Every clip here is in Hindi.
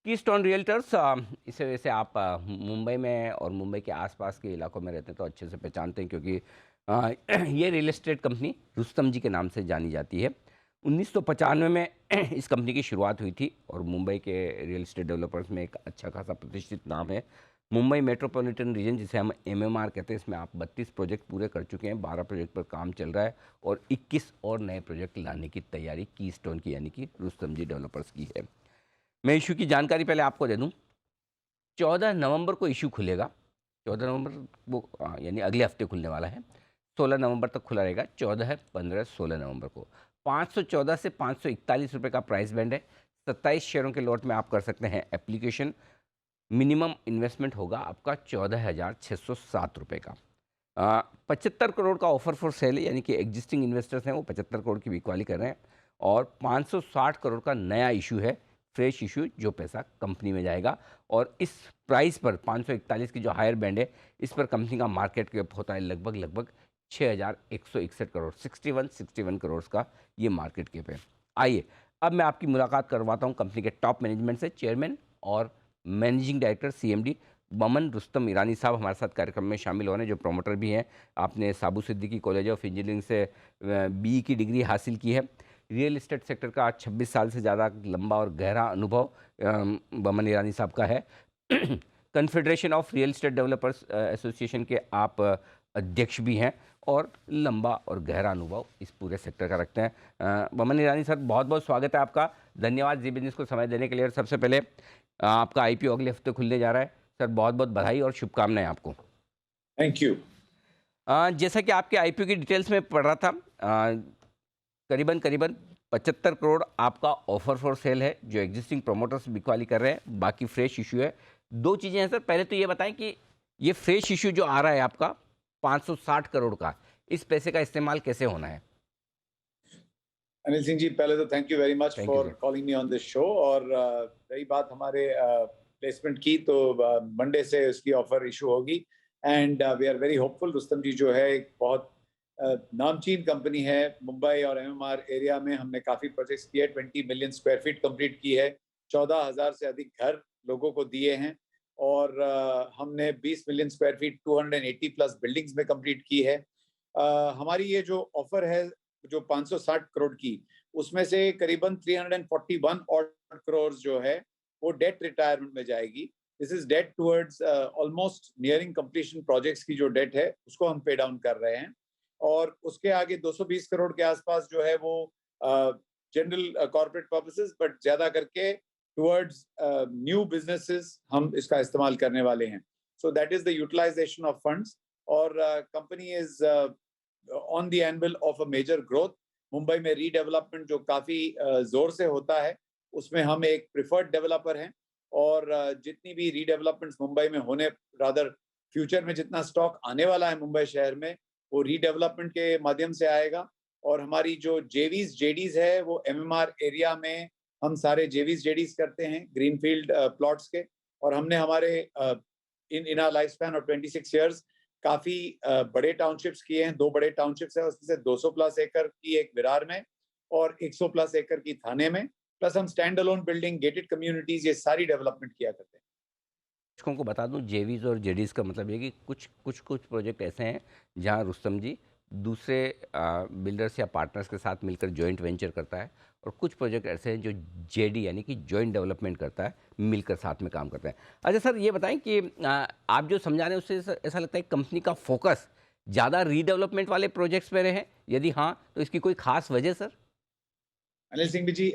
कीस्टोन रियल्टर्स, इसे वैसे आप मुंबई में और मुंबई के आसपास के इलाकों में रहते हैं तो अच्छे से पहचानते हैं, क्योंकि अ, ये रियल एस्टेट कंपनी रुस्तम जी के नाम से जानी जाती है। 1995 में इस कंपनी की शुरुआत हुई थी और मुंबई के रियल एस्टेट डेवलपर्स में एक अच्छा खासा प्रतिष्ठित नाम है। मुंबई मेट्रोपॉलिटन रीजन, जिसे हम एमएमआर कहते हैं, इसमें आप 32 प्रोजेक्ट पूरे कर चुके हैं, 12 प्रोजेक्ट पर काम चल रहा है और 21 और नए प्रोजेक्ट लाने की तैयारी कीस्टोन की यानी कि रुस्तम जी डेवलपर्स की है। मैं इशू की जानकारी पहले आपको दे दूं। 14 नवंबर को इशू खुलेगा। 14 नवंबर वो यानी अगले हफ्ते खुलने वाला है। 16 नवंबर तक खुला रहेगा। 14, 15, 16 नवंबर को 514 से 541 रुपये का प्राइस बैंड है। 27 शेयरों के लॉट में आप कर सकते हैं एप्लीकेशन। मिनिमम इन्वेस्टमेंट होगा आपका 14,607 रुपये का। 75 करोड़ का ऑफर फॉर सेल है, यानी कि एग्जिस्टिंग इन्वेस्टर्स हैं वो 75 करोड़ की बिकवाली कर रहे हैं और 560 करोड़ का नया इशू है, फ्रेश इशू, जो पैसा कंपनी में जाएगा। और इस प्राइस पर 541 की जो हायर बैंड है, इस पर कंपनी का मार्केट कैप होता है लगभग 6,161 करोड़, 61 करोड़ का ये मार्केट कैप है। आइए अब मैं आपकी मुलाकात करवाता हूँ कंपनी के टॉप मैनेजमेंट से। चेयरमैन और managing director CMD Boman Rustam ईरानी साहब हमारे साथ कार्यक्रम में शामिल हो रहे हैं, जो प्रमोटर भी हैं। आपने साबू सिद्दीकी कॉलेज ऑफ इंजीनियरिंग से बीई की डिग्री हासिल की है। रियल एस्टेट सेक्टर का 26 साल से ज़्यादा लंबा और गहरा अनुभव बमन ईरानी साहब का है। Confederation of real estate developers association के आप अध्यक्ष भी हैं और लंबा और गहरा अनुभव इस पूरे सेक्टर का रखते हैं। बमन ईरानी सर, बहुत बहुत स्वागत है आपका। धन्यवाद जी बिजनेस को समय देने के लिए। और सबसे पहले आपका आईपीओ अगले हफ्ते खुलने जा रहा है सर, बहुत बहुत बधाई और शुभकामनाएं आपको। Thank you. जैसा कि आपके आईपीओ की डिटेल्स में पढ़ रहा था, करीबन करीबन 75 करोड़ आपका ऑफर फॉर सेल है, जो एग्जिस्टिंग प्रोमोटर्स बिकवाली कर रहे हैं, बाकी फ्रेश इशू है। दो चीज़ें हैं सर, पहले तो ये बताएं कि ये फ्रेश इशू जो आ रहा है आपका 560 करोड़ का, इस पैसे का इस्तेमाल कैसे होना है? अनिल सिंह जी, पहले तो thank you very much thank you for sir. Calling me on this show. और रही बात हमारे प्लेसमेंट की, तो मंडे से उसकी ऑफर इशू होगी and we are very hopeful. Rustam ji जो है एक बहुत नामचीन कंपनी है मुंबई और एमएमआर एरिया में। हमने काफ़ी प्रोजेक्ट्स किए, 20 मिलियन स्क्वायर फीट कंप्लीट की है, 14,000 से अधिक घर लोगों को दिए हैं और हमने 20 million square feet 280 plus buildings में कंप्लीट की है। हमारी ये जो ऑफर है जो 560 करोड़ की, उसमें से करीबन 341 ऑड करोड़ जो है वो डेट रिटायरमेंट में जाएगी। This is debt towards almost nearing completion projects की जो डेट है उसको हम पे डाउन कर रहे हैं। और उसके आगे 220 करोड़ के आसपास जो है वो जनरल कॉर्पोरेट पर्पसेस, बट ज्यादा करके टुवर्ड्स न्यू बिजनेसेस हम इसका इस्तेमाल करने वाले हैं। So that is the utilisation of funds. और company is on the anvil of a major growth. Mumbai में रीडेवलपमेंट जो काफी जोर से होता है, उसमें हम एक प्रिफर्ड डेवलपर हैं। और जितनी भी रीडेवलपमेंट्स मुंबई में होने, रादर फ्यूचर में जितना स्टॉक आने वाला है मुंबई शहर में, वो रीडेवलपमेंट के माध्यम से आएगा। और हमारी जो जेवीज जेडीज है वो एमएमआर एरिया में हम सारे जेवीज जेडीज करते हैं ग्रीनफील्ड प्लॉट्स के। और हमने हमारे in in our life span of 26 years काफी बड़े टाउनशिप्स किए हैं। दो बड़े टाउनशिप्स है, उसमें से 200 प्लस एकड़ की एक विरार में और 100 प्लस एकड़ की थाने में। प्लस हम stand alone building, gated communities, ये सारी डेवलपमेंट किया करते हैं। दर्शकों को बता दूं, जेवीज और जेडीज का मतलब ये कि कुछ प्रोजेक्ट ऐसे हैं जहां रुस्तम जी दूसरे बिल्डर्स या पार्टनर्स के साथ मिलकर जॉइंट वेंचर करता है, और कुछ प्रोजेक्ट ऐसे हैं जो जेडी यानी कि जॉइंट डेवलपमेंट करता है, मिलकर साथ में काम करते हैं। अच्छा सर, ये बताएं कि आप जो समझा रहे हैं उससे ऐसा लगता है कंपनी का फोकस ज़्यादा रीडेवलपमेंट वाले प्रोजेक्ट्स पे रहे हैं, यदि हाँ तो इसकी कोई खास वजह सर? अनिल सिंह जी,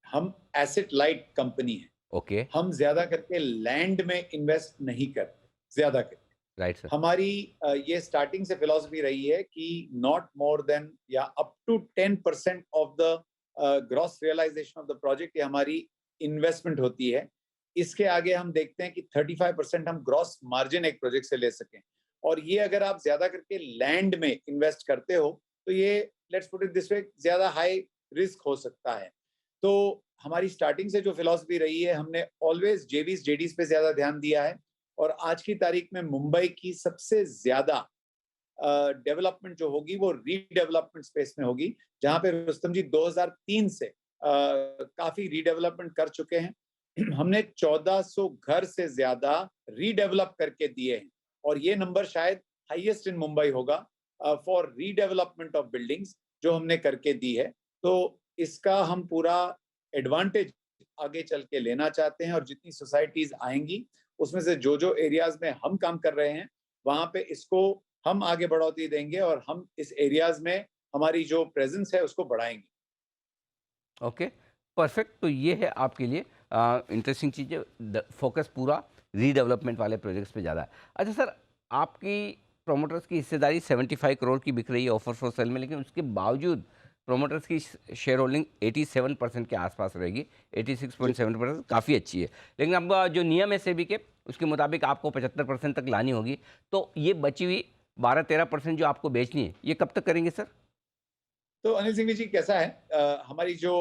हम एसेट लाइट कंपनी है। ओके। हम ज्यादा करके लैंड में इन्वेस्ट नहीं करते ज्यादा करके। Right sir. हमारी ये स्टार्टिंग से फिलॉसफी रही है कि नॉट मोर देन या up to 10% of the gross realisation of the project, ये हमारी इन्वेस्टमेंट होती है। इसके आगे हम देखते हैं कि 35% हम ग्रॉस मार्जिन एक प्रोजेक्ट से ले सकें। और ये अगर आप ज्यादा करके लैंड में इन्वेस्ट करते हो तो ये, let's put it this way, ज्यादा हाई रिस्क हो सकता है। तो हमारी स्टार्टिंग से जो फिलॉसफी रही है, हमने ऑलवेज जेवीज जेडीज पे ज्यादा ध्यान दिया है। और आज की तारीख में मुंबई की सबसे ज्यादा डेवलपमेंट जो होगी वो रीडेवलपमेंट स्पेस में होगी, जहां पे रुस्तम जी 2003 से काफी रीडेवलपमेंट कर चुके हैं। हमने 1400 घर से ज्यादा रीडेवलप करके दिए हैं, और ये नंबर शायद हाईएस्ट इन मुंबई होगा फॉर रीडेवलपमेंट ऑफ बिल्डिंग्स जो हमने करके दी है। तो इसका हम पूरा एडवांटेज आगे चल के लेना चाहते हैं, और जितनी सोसाइटीज आएंगी उसमें से जो जो एरियाज में हम काम कर रहे हैं वहां पे इसको हम आगे बढ़ोतरी देंगे, और हम इस एरियाज में हमारी जो प्रेजेंस है उसको बढ़ाएंगे। Okay, perfect. तो ये है आपके लिए इंटरेस्टिंग चीज़ है, फोकस पूरा रीडेवलपमेंट वाले प्रोजेक्ट्स पे ज़्यादा है। अच्छा सर, आपकी प्रोमोटर्स की हिस्सेदारी 75 करोड़ की बिक रही है ऑफर फॉर सेल में, लेकिन उसके बावजूद प्रोमोटर्स की शेयर होल्डिंग 87% के आसपास रहेगी। जी 86.7% काफ़ी अच्छी है। लेकिन अब जो नियम है सेबी के, उसके मुताबिक आपको 75% तक लानी होगी। तो ये बची हुई 12-13% जो आपको बेचनी है, ये कब तक करेंगे सर? तो अनिल सिंह जी, कैसा है, हमारी जो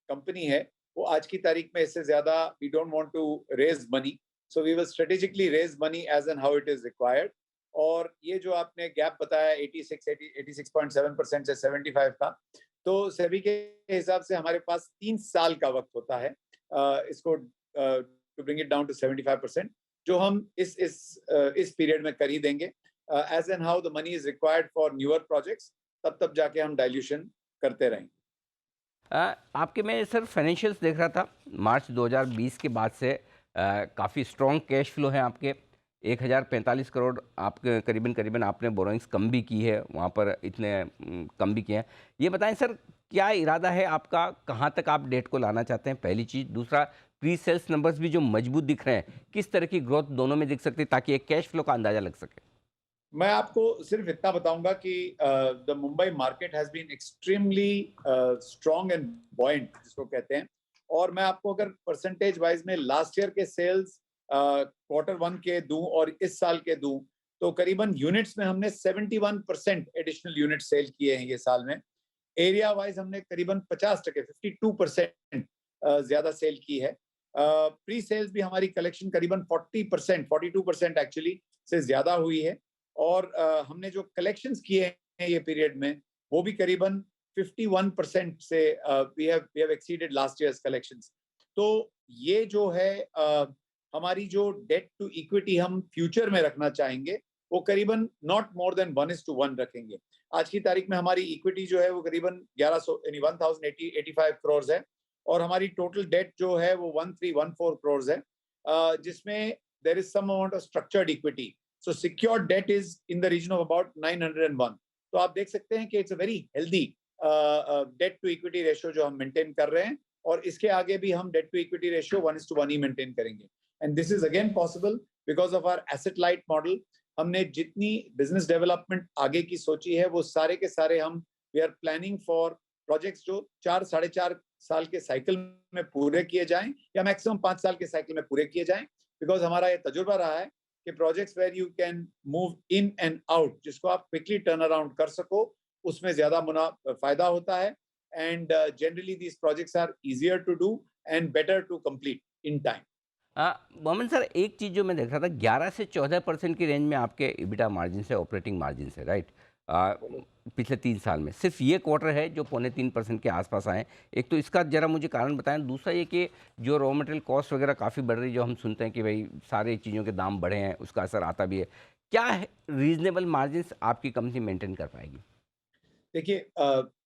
कंपनी है वो आज की तारीख में इससे ज्यादा we don't want to raise money, so we will strategically raise money as and how it is required. और ये जो आपने गैप बताया 86.7% से 75 का, तो सेबी के हिसाब से हमारे पास 3 साल का वक्त होता है इसको to bring it down to 75%, जो हम इस पीरियड में कर ही देंगे। As and how the money is required for newer projects, तब जाके हम डाइल्यूशन करते रहेंगे। आपके मैं सर फाइनेंशियल्स देख रहा था, मार्च 2020 के बाद से काफ़ी स्ट्रॉन्ग कैश फ्लो है आपके। 1045 करोड़ आपके करीबन करीबन आपने बोरोइंग्स कम भी की है, वहाँ पर इतने कम भी किए हैं। ये बताएं सर, क्या इरादा है आपका, कहाँ तक आप डेट को लाना चाहते हैं, पहली चीज़। दूसरा, प्री सेल्स नंबर्स भी जो मजबूत दिख रहे हैं, किस तरह की ग्रोथ दोनों में दिख सकती है, ताकि एक कैश फ्लो का अंदाज़ा लग सके। मैं आपको सिर्फ इतना बताऊंगा कि the Mumbai market has been extremely strong and buoyant जिसको कहते हैं। और मैं आपको अगर परसेंटेज वाइज में लास्ट ईयर के सेल्स Q1 के दूं और इस साल के दूं, तो करीबन यूनिट्स में हमने 71% एडिशनल यूनिट सेल किए हैं ये साल में। एरिया वाइज हमने करीबन 50%, 52% ज्यादा सेल की है। प्री सेल्स भी हमारी कलेक्शन करीबन 40%, 42% एक्चुअली से ज्यादा हुई है। और हमने जो कलेक्शंस किए हैं ये पीरियड में, वो भी करीबन 51% से we have exceeded last year's collections. तो ये जो है हमारी जो डेट टू इक्विटी हम फ्यूचर में रखना चाहेंगे, वो करीबन नॉट मोर देन 1:1 रखेंगे। आज की तारीख में हमारी इक्विटी जो है वो करीबन 1100 यानी 1085 करोड़ है, और हमारी टोटल डेट जो है वो 1314 करोड़ है, जिसमें there is some amount of structured equity. So secured debt is in the region of about 901। तो आप देख सकते हैं कि it's a very healthy debt to equity ratio जो हम मेंटेन कर रहे हैं, और इसके आगे भी हम डेट टू इक्विटी रेशियो 1:1 ही मेंटेन करेंगे। And this is again possible because of our asset light model. हमने जितनी बिजनेस डेवलपमेंट आगे की सोची है वो सारे के सारे हम we are planning for projects जो 4-4.5 साल के साइकिल में पूरे किए जाएं, या मैक्सिमम 5 साल के साइकिल में पूरे किए जाएं। बिकॉज हमारा ये तजुर्बा रहा है कि projects where you can move in and out, जिसको आप क्विकली टर्न अराउंड कर सको, उसमें ज्यादा फायदा होता है। And generally these projects are easier to do and better to complete in time. Mohammed sir, एक चीज़ जो मैं देख रहा था, 11 से 14% की रेंज में आपके EBITDA मार्जिन है, ऑपरेटिंग मार्जिन है, राइट। पिछले 3 साल में सिर्फ ये क्वार्टर है जो 0.25% के आसपास आए। एक तो इसका जरा मुझे कारण बताएं। दूसरा ये कि जो रॉ मटेरियल कॉस्ट वगैरह काफ़ी बढ़ रही है, जो हम सुनते हैं कि भाई सारे चीज़ों के दाम बढ़े हैं, उसका असर आता भी है। क्या रीजनेबल मार्जिन आपकी कंपनी मेंटेन कर पाएगी? देखिए,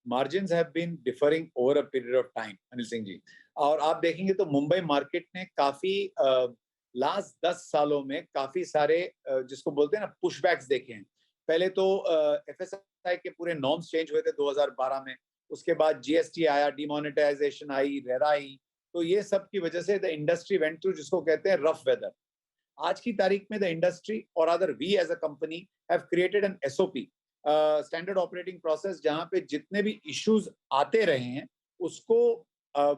margins have been differing over a period of time Anil Singh ji. और आप देखेंगे तो मुंबई मार्केट ने काफी लास्ट 10 सालों में काफी सारे जिसको बोलते हैं ना पुशबैक्स देखे हैं। पहले तो एफएसआई के पूरे नॉर्म्स चेंज हुए थे 2012 में। उसके बाद जीएसटी आया, डिमोनेटाइजेशन आई, रेरा आई। तो ये सब की वजह से द इंडस्ट्री वेंट थ्रू जिसको कहते हैं रफ वेदर। आज की तारीख में द इंडस्ट्री और other we as a company have created an SOP, standard operating process, जहां पे जितने भी इश्यूज आते रहे हैं उसको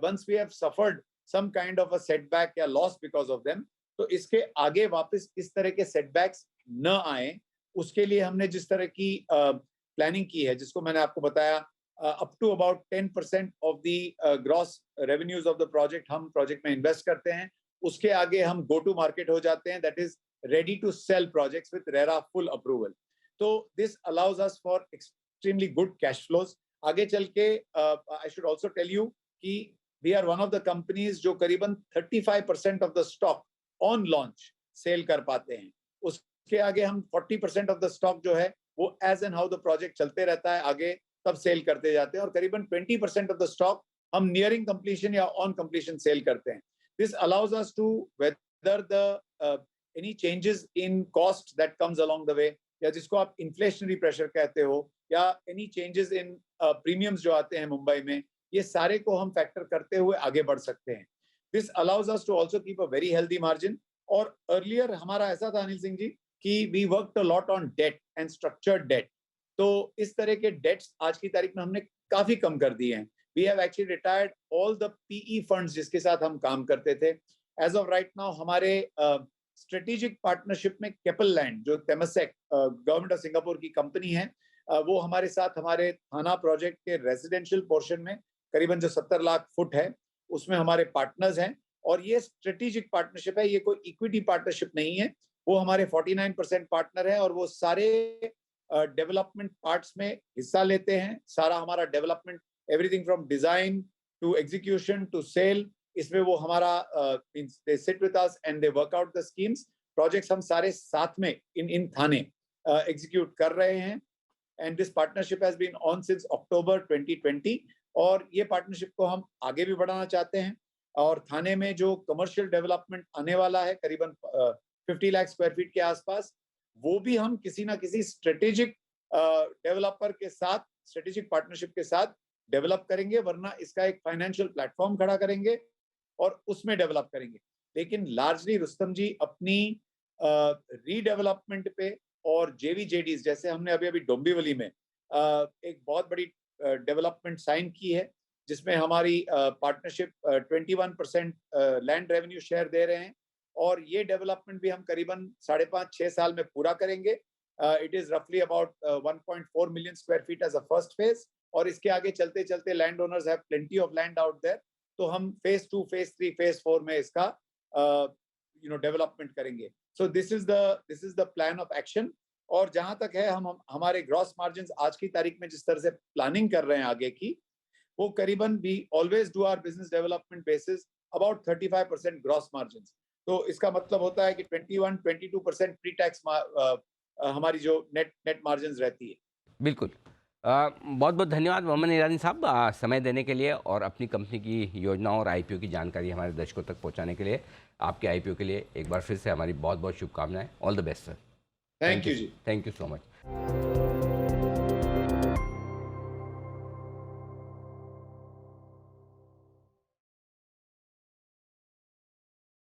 once we have suffered some kind of a setback या लॉस बिकॉज ऑफ देम, तो इसके आगे वापस इस तरह के सेटबैक्स न आए, उसके लिए हमने जिस तरह की प्लानिंग की है, जिसको मैंने आपको बताया, up to about 10% of the gross revenues of the project हम प्रोजेक्ट में इन्वेस्ट करते हैं। उसके आगे हम गो टू मार्केट हो जाते हैं, that is ready to sell projects with RERA full approval. तो this allows us for extremely good cash flows. आगे चल के I should also tell you कि we are one of the companies जो करीबन 35% of the stock on launch sell कर पाते हैं। उसके आगे हम 40% ऑफ द स्टॉक जो है वो as and how the project चलते रहता है आगे, तब सेल करते जाते हैं, और करीबन 20% ऑफ द स्टॉक हम नियरिंग कंप्लीशन या ऑन कंप्लीशन सेल करते हैं। This allows us to weather the any changes in cost that comes along the way, या जिसको आप इन्फ्लेशनरी प्रेशर कहते हो, या एनी चेंजेस इन प्रीमियम्स जो आते हैं मुंबई में, ये सारे को हम फैक्टर करते हुए आगे बढ़ सकते हैं। This allows us to also keep a very healthy margin. और अर्लियर हमारा ऐसा था अनिल सिंह जी कि we worked a lot on debt and structured debt, तो इस तरह के डेट्स आज की तारीख में हमने काफी कम कर दिए हैं। We have actually retired all the PE funds जिसके साथ हम काम करते थे। एज ऑफ राइट नाउ हमारे स्ट्रेटेजिक पार्टनरशिप में केपल लैंड, जो तेमसेक गवर्नमेंट ऑफ सिंगापुर की कंपनी है, वो हमारे साथ हमारे थाना प्रोजेक्ट के रेजिडेंशियल पोर्शन में करीबन जो 70 लाख फुट है उसमें हमारे पार्टनर्स हैं। और ये स्ट्रेटेजिक पार्टनरशिप है, ये कोई इक्विटी पार्टनरशिप नहीं है। वो हमारे 49% पार्टनर है और वो सारे डेवलपमेंट पार्ट्स में हिस्सा लेते हैं। सारा हमारा development, everything from design to execution to sale, इसमें वो हमारा they sit with us and they work out the schemes. Projects हम सारे साथ में इन थाने एग्जीक्यूट कर रहे हैं। And this partnership has been on since October 2020, और ये पार्टनरशिप को हम आगे भी बढ़ाना चाहते हैं। और थाने में जो कमर्शियल डेवलपमेंट आने वाला है करीबन 50 लाख स्क्वायर फीट के आसपास, वो भी हम किसी ना किसी स्ट्रेटेजिक डेवलपर के साथ, स्ट्रेटेजिक पार्टनरशिप के साथ डेवलप करेंगे, वरना इसका एक फाइनेंशियल प्लेटफॉर्म खड़ा करेंगे और उसमें डेवलप करेंगे। लेकिन लार्जली रुस्तम जी अपनी रीडेवलपमेंट पे और जेवीजेडीज, जैसे हमने अभी अभी डोंबिवली में एक बहुत बड़ी डेवलपमेंट साइन की है, जिसमें हमारी पार्टनरशिप 21% लैंड रेवेन्यू शेयर दे रहे हैं, और ये डेवलपमेंट भी हम करीबन 5.5-6 साल में पूरा करेंगे। इट इज रफली about 1.4 million square feet as a first phase, और इसके आगे चलते चलते land owners have plenty of land out there, तो हम फेज 2, फेज 3, फेज 4 में इसका डेवलपमेंट करेंगे। So this is the plan of action. और जहां तक है हम हमारे ग्रॉस मार्जिन आज की तारीख में जिस तरह से प्लानिंग कर रहे हैं आगे की, वो करीबन we always do our business development basis about 35% gross margin. तो इसका मतलब होता है कि 21-22% प्री टैक्स हमारी जो नेट मार्जिन रहती है। बिल्कुल। बहुत बहुत धन्यवाद मोहम्मद ईरानी साहब, समय देने के लिए और अपनी कंपनी की योजनाओं और आईपीओ की जानकारी हमारे दर्शकों तक पहुंचाने के लिए। आपके आईपीओ के लिए एक बार फिर से हमारी बहुत बहुत शुभकामनाएं। All the best sir. Thank you ji. Thank you so much.